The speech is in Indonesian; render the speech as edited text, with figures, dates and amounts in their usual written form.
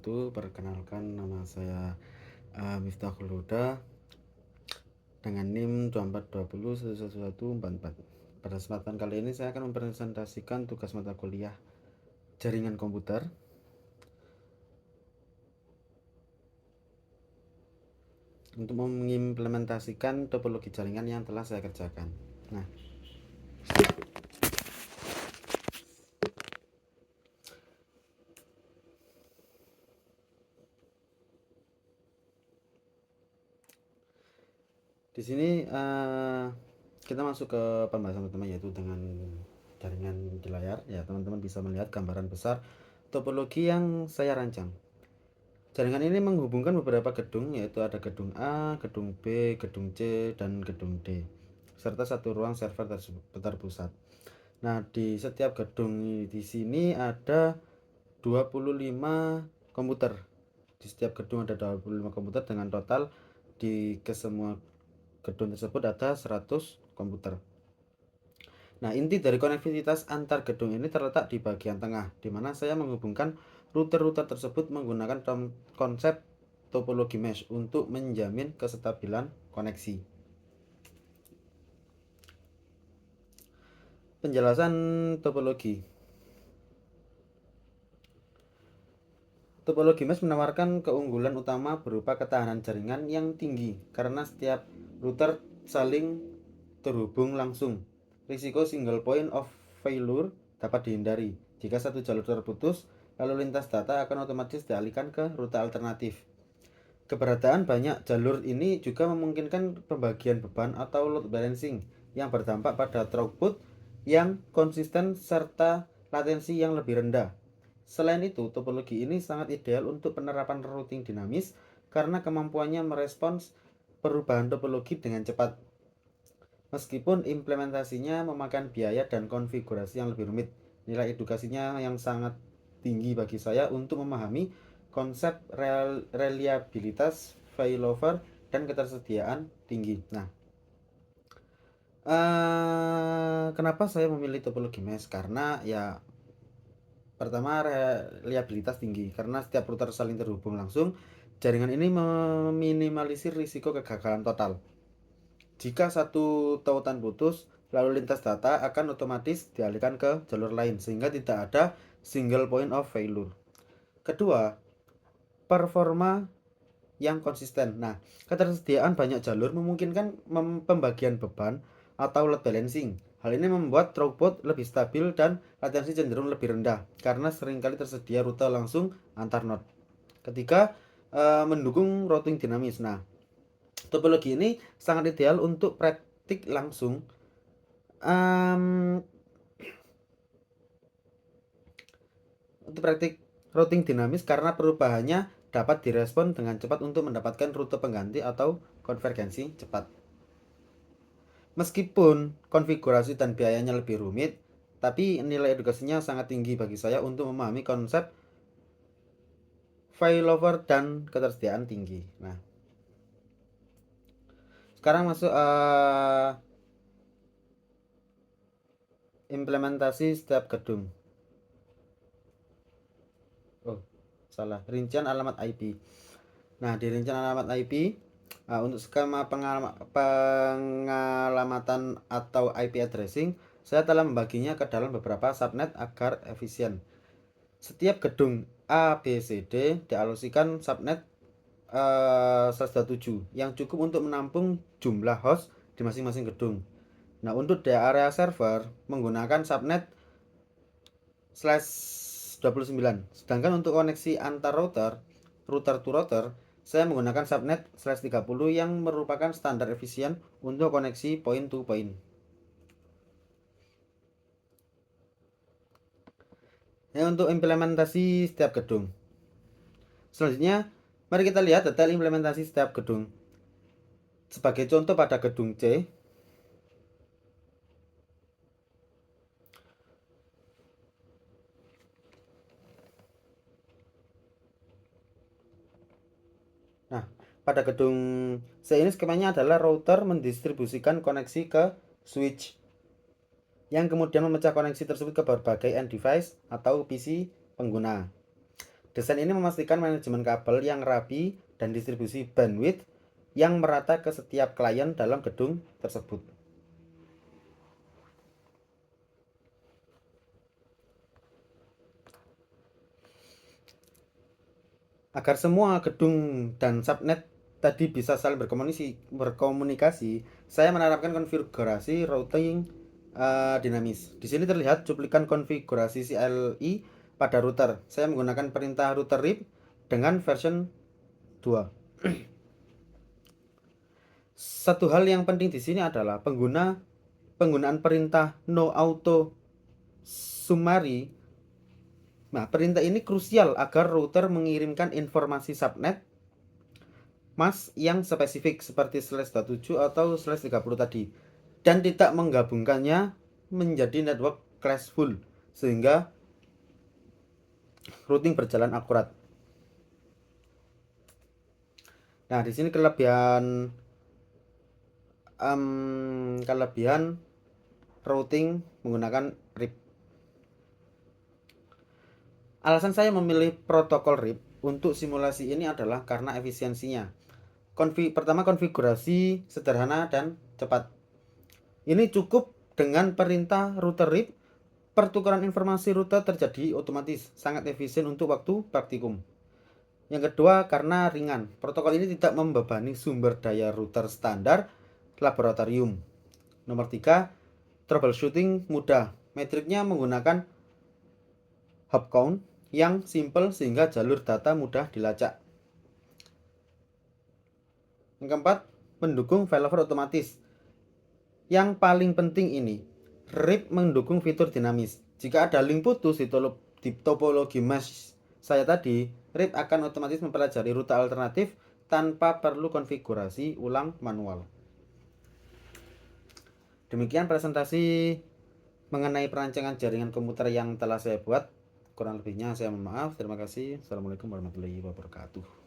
Perkenalkan, nama saya Miftahul Huda dengan NIM 2420111144. Pada kesempatan kali ini saya akan mempresentasikan tugas mata kuliah jaringan komputer untuk mengimplementasikan topologi jaringan yang telah saya kerjakan. Nah, di sini kita masuk ke pembahasan pertama, yaitu dengan jaringan di layar. Ya, teman-teman bisa melihat gambaran besar topologi yang saya rancang. Jaringan ini menghubungkan beberapa gedung, yaitu ada gedung A, gedung B, gedung C, dan gedung D, serta satu ruang server terpusat. Nah, di setiap gedung di sini ada 25 komputer. Di setiap gedung ada 25 komputer dengan total di kesemua gedung tersebut ada 100 komputer. Nah, inti dari konektivitas antar gedung ini terletak di bagian tengah, di mana saya menghubungkan router-router tersebut menggunakan konsep topologi mesh untuk menjamin kestabilan koneksi. Penjelasan topologi. Topologi mesh menawarkan keunggulan utama berupa ketahanan jaringan yang tinggi karena setiap router saling terhubung langsung. Risiko single point of failure dapat dihindari. Jika satu jalur terputus, lalu lintas data akan otomatis dialihkan ke rute alternatif. Keberadaan banyak jalur ini juga memungkinkan pembagian beban atau load balancing yang berdampak pada throughput yang konsisten serta latensi yang lebih rendah. Selain itu, topologi ini sangat ideal untuk penerapan routing dinamis karena kemampuannya merespons perubahan topologi dengan cepat. Meskipun implementasinya memakan biaya dan konfigurasi yang lebih rumit, nilai edukasinya yang sangat tinggi bagi saya untuk memahami konsep reliabilitas, failover, dan ketersediaan tinggi. Nah, kenapa saya memilih topologi mesh? Karena ya pertama, reliabilitas tinggi karena setiap router saling terhubung langsung. Jaringan ini meminimalisir risiko kegagalan total. Jika satu tautan putus, lalu lintas data akan otomatis dialihkan ke jalur lain sehingga tidak ada single point of failure. Kedua, performa yang konsisten. Nah, ketersediaan banyak jalur memungkinkan pembagian beban atau load balancing. Hal ini membuat throughput lebih stabil dan latensi cenderung lebih rendah karena seringkali tersedia rute langsung antar node. Ketiga, mendukung routing dinamis. Nah, topologi ini sangat ideal untuk praktik langsung untuk praktik routing dinamis karena perubahannya dapat direspon dengan cepat untuk mendapatkan rute pengganti atau konvergensi cepat. Meskipun konfigurasi dan biayanya lebih rumit, tapi nilai edukasinya sangat tinggi bagi saya untuk memahami konsep failover dan ketersediaan tinggi. Nah, sekarang masuk implementasi setiap gedung. Oh, salah. Rincian alamat IP. Nah, di rincian alamat IP, untuk skema pengalamatan atau IP addressing, saya telah membaginya ke dalam beberapa subnet agar efisien. Setiap gedung A, B, C, D dialokasikan subnet 127 yang cukup untuk menampung jumlah host di masing-masing gedung. Nah, untuk di area server menggunakan subnet /29. Sedangkan untuk koneksi antar router to router, saya menggunakan subnet /30 yang merupakan standar efisien untuk koneksi point to point. Ya, untuk implementasi setiap gedung. Selanjutnya, mari kita lihat detail implementasi setiap gedung. Sebagai contoh pada gedung C, nah, pada gedung C ini skemanya adalah router mendistribusikan koneksi ke switch yang kemudian memecah koneksi tersebut ke berbagai end device atau PC pengguna. Desain ini memastikan manajemen kabel yang rapi dan distribusi bandwidth yang merata ke setiap klien dalam gedung tersebut. Agar semua gedung dan subnet tadi bisa saling berkomunikasi, saya menerapkan konfigurasi routing dinamis. Di sini terlihat cuplikan konfigurasi CLI pada router. Saya menggunakan perintah router RIP dengan version 2. Satu hal yang penting di sini adalah penggunaan perintah no auto summary. Nah, perintah ini krusial agar router mengirimkan informasi subnet mask yang spesifik seperti /27 atau /30 tadi, dan tidak menggabungkannya menjadi network classful sehingga routing berjalan akurat. Nah, di sini kelebihan routing menggunakan RIP. Alasan saya memilih protokol RIP untuk simulasi ini adalah karena efisiensinya. Pertama, konfigurasi sederhana dan cepat. Ini cukup dengan perintah router RIP. Pertukaran informasi rute terjadi otomatis, sangat efisien untuk waktu praktikum. Yang kedua, karena ringan. Protokol ini tidak membebani sumber daya router standar laboratorium. Nomor 3, troubleshooting mudah. Metriknya menggunakan hop count yang simple sehingga jalur data mudah dilacak. Yang keempat, mendukung failover otomatis. Yang paling penting ini, RIP mendukung fitur dinamis. Jika ada link putus di topologi mesh saya tadi, RIP akan otomatis mempelajari rute alternatif tanpa perlu konfigurasi ulang manual. Demikian presentasi mengenai perancangan jaringan komputer yang telah saya buat. Kurang lebihnya saya mohon maaf. Terima kasih. Assalamualaikum warahmatullahi wabarakatuh.